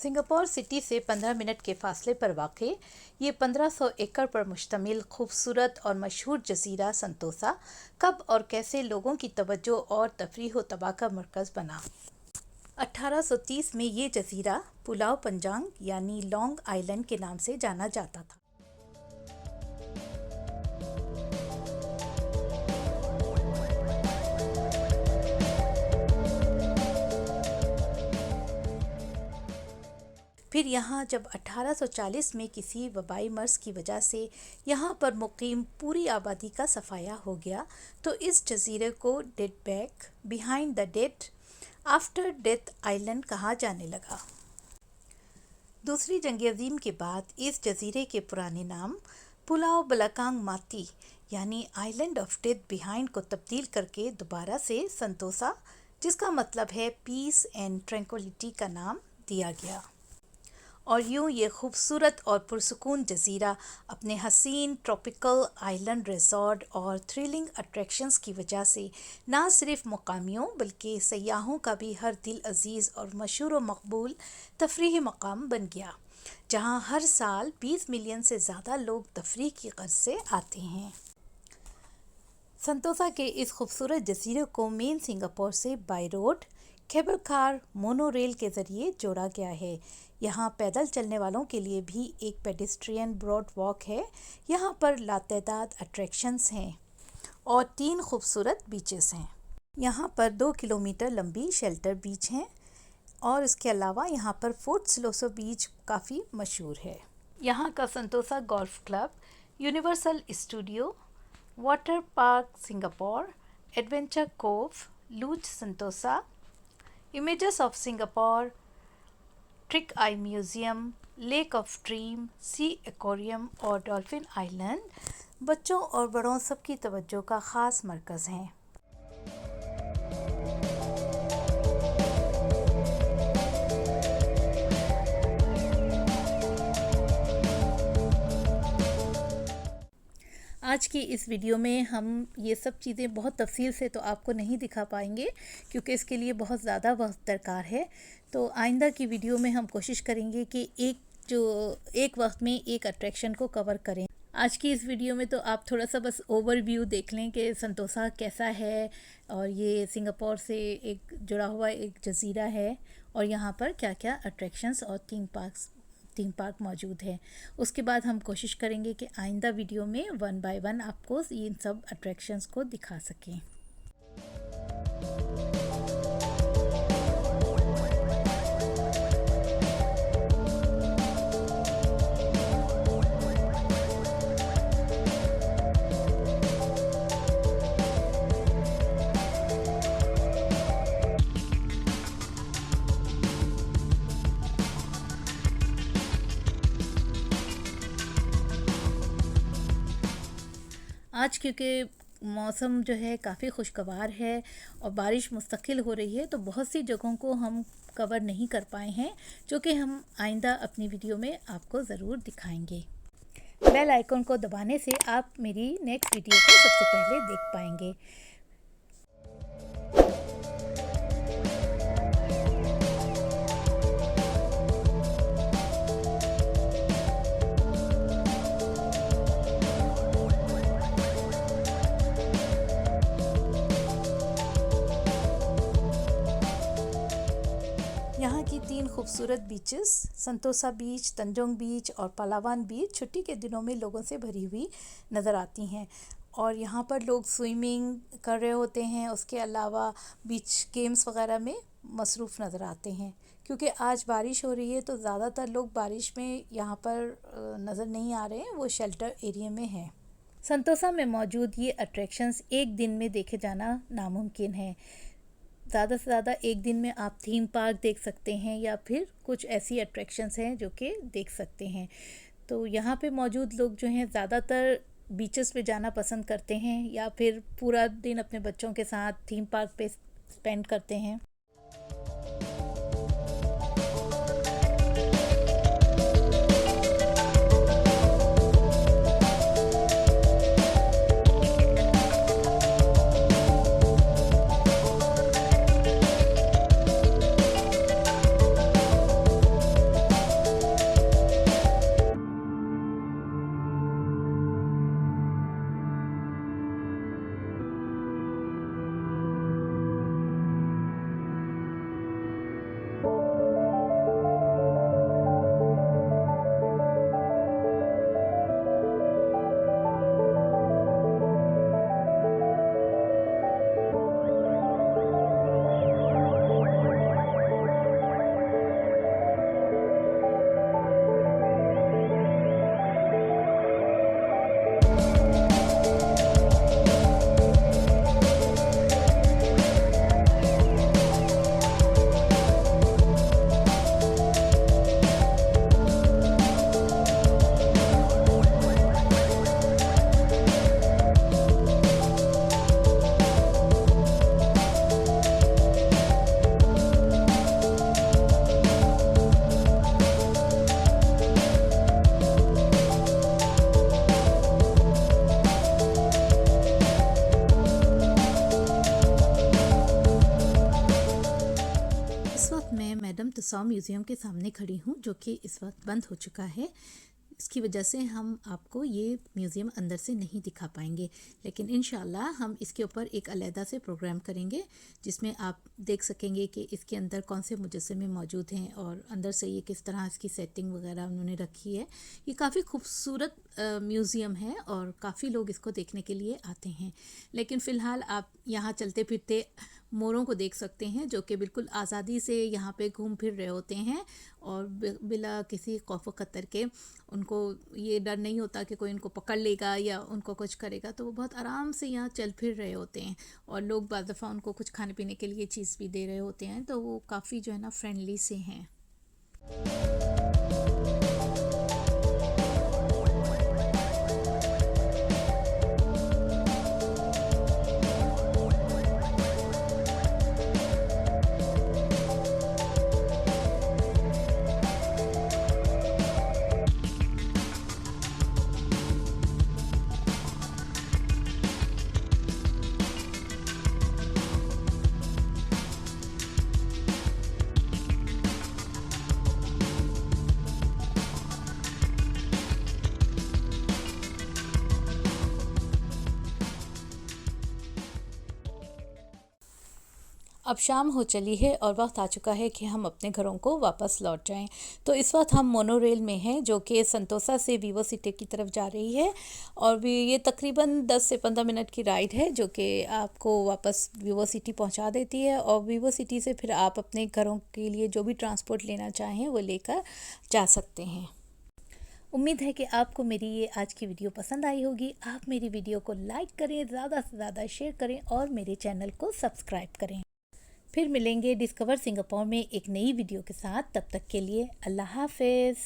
Singapore city से 15 minute के फासले पर वाक़ ये 1500 एकड़ पर मुश्तमिल खूबसूरत और मशहूर जज़ीरा संतोसा कब और कैसे लोगों की तवज्जो और तफरीह व तबाह का मरकज़ बना। 1830 में ये जज़ीरा पुलाव पंजांग यानी लॉन्ग आइलैंड के नाम से जाना जाता था। फिर यहाँ जब 1840 में किसी वबाई मर्ज़ की वजह से यहाँ पर मुकीम पूरी आबादी का सफाया हो गया तो इस जज़ीरे को dead back behind the dead after death island कहा जाने लगा। दूसरी जंग अज़ीम के बाद इस जज़ीरे के पुराने नाम पुलाव बलकांग माती यानी आइलैंड ऑफ डेथ बिहाइंड को तब्दील करके दोबारा से संतोसा, जिसका मतलब है पीस एंड ट्रैंक्विलिटी, का नाम दिया गया। और यूँ ये खूबसूरत और पुरसुकून जज़ीरा अपने हसीन ट्रॉपिकल आइलैंड रिजॉर्ट और थ्रिलिंग अट्रैक्शंस की वजह से ना सिर्फ मुकामियों बल्कि सयाहों का भी हर दिल अजीज़ और मशहूर व मकबूल तफरीही मकाम बन गया, जहाँ हर साल 20 मिलियन से ज़्यादा लोग तफरीह की गर्ज से आते हैं। संतोसा के इस खूबसूरत जज़ीरे को मेन सिंगापुर से by road, cable car, mono rail के ज़रिए जोड़ा गया है। यहाँ पैदल चलने वालों के लिए भी एक पेडेस्ट्रियन ब्रॉड वॉक है। यहाँ पर लातदाद अट्रैक्शंस हैं और 3 खूबसूरत बीचेस हैं। यहाँ पर 2 किलोमीटर लंबी शेल्टर बीच हैं और इसके अलावा यहाँ पर फोर्ट सिलोसो बीच काफ़ी मशहूर है। यहाँ का Sentosa golf club, universal studio, water park Singapore, adventure cove, luge Sentosa, images of Singapore, trick eye museum, lake of dream, sea aquarium और डॉल्फिन आइलैंड बच्चों और बड़ों सबकी तवज्जो का ख़ास मरकज़ हैं। आज की इस वीडियो में हम ये सब चीज़ें बहुत तफसील से तो आपको नहीं दिखा पाएंगे क्योंकि इसके लिए बहुत ज़्यादा वक्त दरकार है। तो आइंदा की वीडियो में हम कोशिश करेंगे कि एक वक्त में एक अट्रैक्शन को कवर करें। आज की इस वीडियो में तो आप थोड़ा सा बस ओवरव्यू देख लें कि संतोसा कैसा है और ये सिंगापुर से एक जुड़ा हुआ एक जज़ीरा है और यहाँ पर क्या क्या अट्रैक्शंस और थीम पार्क मौजूद है। उसके बाद हम कोशिश करेंगे कि आइंदा वीडियो में 1 बाय 1 आपको इन सब अट्रैक्शंस को दिखा सकें। आज क्योंकि मौसम जो है काफ़ी खुशगवार है और बारिश मुस्तकिल हो रही है तो बहुत सी जगहों को हम कवर नहीं कर पाए हैं, जो कि हम आइंदा अपनी वीडियो में आपको ज़रूर दिखाएंगे। बेल आइकन को दबाने से आप मेरी नेक्स्ट वीडियो को सबसे पहले देख पाएंगे। यहाँ की 3 खूबसूरत बीचेस संतोसा बीच, तंजोंग बीच और पलावान बीच छुट्टी के दिनों में लोगों से भरी हुई नज़र आती हैं और यहाँ पर लोग स्विमिंग कर रहे होते हैं। उसके अलावा बीच गेम्स वगैरह में मसरूफ़ नज़र आते हैं। क्योंकि आज बारिश हो रही है तो ज़्यादातर लोग बारिश में यहाँ पर नज़र नहीं आ रहे हैं, वो शेल्टर एरिया में हैं। संतोसा में मौजूद ये अट्रैक्शंस एक दिन में देखे जाना नामुमकिन है। ज़्यादा से ज़्यादा एक दिन में आप थीम पार्क देख सकते हैं या फिर कुछ ऐसी अट्रैक्शंस हैं जो कि देख सकते हैं। तो यहाँ पे मौजूद लोग जो हैं ज़्यादातर बीचेस पे जाना पसंद करते हैं या फिर पूरा दिन अपने बच्चों के साथ थीम पार्क पे स्पेंड करते हैं। इस वक्त मैं मैडम तुसाउ म्यूज़ियम के सामने खड़ी हूँ, जो कि इस वक्त बंद हो चुका है। इसकी वजह से हम आपको ये म्यूज़ियम अंदर से नहीं दिखा पाएंगे, लेकिन इंशाल्लाह हम इसके ऊपर एक अलहदा से प्रोग्राम करेंगे जिसमें आप देख सकेंगे कि इसके अंदर कौन से मुजस्समे मौजूद हैं और अंदर से ये किस तरह इसकी सेटिंग वगैरह उन्होंने रखी है। ये काफ़ी खूबसूरत म्यूज़ियम है और काफ़ी लोग इसको देखने के लिए आते हैं। लेकिन फ़िलहाल आप यहाँ चलते फिरते मोरों को देख सकते हैं, जो कि बिल्कुल आज़ादी से यहाँ पे घूम फिर रहे होते हैं और बिला किसी खौफ खतर के। उनको ये डर नहीं होता कि कोई उनको पकड़ लेगा या उनको कुछ करेगा, तो वो बहुत आराम से यहाँ चल फिर रहे होते हैं। और लोग बाद दफ़ा उनको कुछ खाने पीने के लिए चीज़ भी दे रहे होते हैं, तो वो काफ़ी जो है ना फ्रेंडली से हैं। अब शाम हो चली है और वक्त आ चुका है कि हम अपने घरों को वापस लौट जाएं। तो इस वक्त हम मोनोरेल में हैं, जो कि संतोसा से वीवो सिटी की तरफ जा रही है। और भी ये तकरीबन 10 से 15 मिनट की राइड है, जो कि आपको वापस वीवो सिटी पहुंचा देती है। और वीवो सिटी से फिर आप अपने घरों के लिए जो भी ट्रांसपोर्ट लेना चाहें वो लेकर जा सकते हैं। उम्मीद है कि आपको मेरी ये आज की वीडियो पसंद आई होगी। आप मेरी वीडियो को लाइक करें, ज़्यादा से ज़्यादा शेयर करें और मेरे चैनल को सब्सक्राइब करें। फिर मिलेंगे डिस्कवर सिंगापुर में एक नई वीडियो के साथ। तब तक के लिए अल्लाह हाफ़िज़।